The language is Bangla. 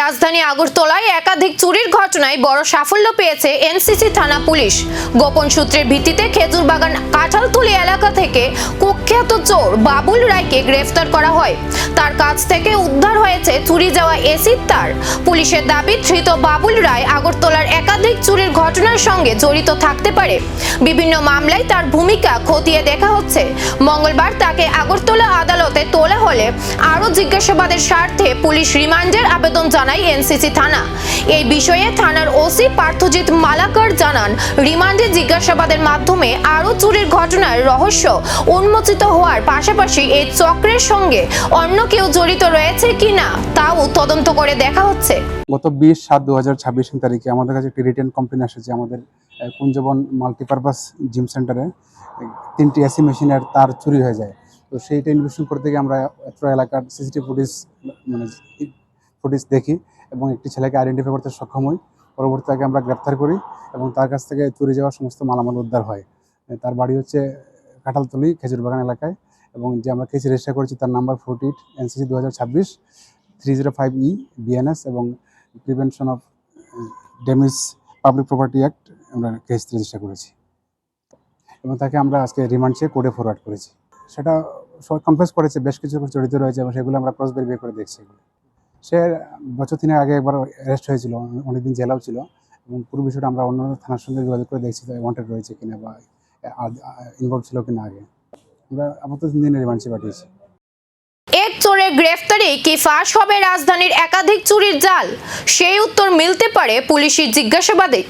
রাজধানী আগরতলায় একাধিক চুরির ঘটনায় বড় সাফল্য পেয়েছে এনসিসি থানা পুলিশ। গোপন সূত্রের ভিত্তিতে খেজুরবাগান কাঁঠালতলী এলাকা থেকে কুখ্যাত চোর বাবুল রায়কে গ্রেফতার করা হয়। তার কাছ থেকে উদ্ধার হয়েছে চুরি যাওয়া এসির তার। পুলিশের দাবি, ধৃত বাবুল রায় আগরতলার একাধিক চুরির ঘটনার সঙ্গে জড়িত থাকতে পারে। বিভিন্ন মামলায় তার ভূমিকা খতিয়ে দেখা হচ্ছে। মঙ্গলবার তাকে আগরতলা আদালতে তোলা হলে আরও জিজ্ঞাসাবাদের স্বার্থে পুলিশ রিমান্ডের আবেদন জানায় এনসিসি থানা। এই বিষয়ে থানার ওসি পার্থজিৎ মালাকার জানান, রিমান্ডে জিজ্ঞাসাবাদের মাধ্যমে আরও চুরির ঘটনার রহস্য উন্মোচিত হওয়ার পাশাপাশি এই চক্রের সঙ্গে অন্য কেউ জড়িত রয়েছে কিনা তাও তদন্ত করে দেখা হচ্ছে। গত 20/7/2026 তারিখে আমাদের কাছে একটি রিটেন কমপ্লেন এসেছে। আমাদের কুঞ্জবন মাল্টিপারপাস জিম সেন্টারে 3টি এসি মেশিনের তার চুরি হয়ে যায়। তো সেইটা ইনভেস্টিগেশন করতে গিয়ে আমরা এলাকার সিসিটিভি ফুটেজ দেখি এবং একটি ছেলেকে আইডেন্টিফাই করতে সক্ষম হই। পরবর্তী তাকে আমরা গ্রেপ্তার করি এবং তার কাছ থেকে চুরি যাওয়া সমস্ত মালামাল উদ্ধার হয়। তার বাড়ি হচ্ছে কাঁঠালতলী খেজুরবাগান এলাকায় এবং যে আমরা কেস রেজিস্টার করেছি তার নাম্বার 48 NCC 2026 305E BNS এবং prevention of damage public property act আমরা কেস রেজিস্টার করেছি এবং তাকে আমরা আজকে রিমান্ড চেয়ে কোর্টে ফরওয়ার্ড করেছি। সেটা কনফেস করেছে বেশ কিছু জড়িত রয়েছে এবং সেগুলো আমরা ক্রস ভেরিফাই করে দেখছি। সে বছর 3 আগে একবার অ্যারেস্ট হয়েছিল, অনেকদিন জেলাও ছিল এবং পুরো বিষয়টা আমরা অন্য থানার সঙ্গে যোগাযোগ করে দেখছি ওয়ান্টেড রয়েছে কিনা বা ইনভলভ ছিল কিনা। আগে আমরা আপাতত 3 দিনের রিমান্ড চেয়ে পাঠিয়েছি। এক চোরের গ্রেফতারে কি ফাঁস হবে রাজধানীর একাধিক চুরির জাল? সেই উত্তর মিলতে পারে পুলিশের জিজ্ঞাসাবাদে।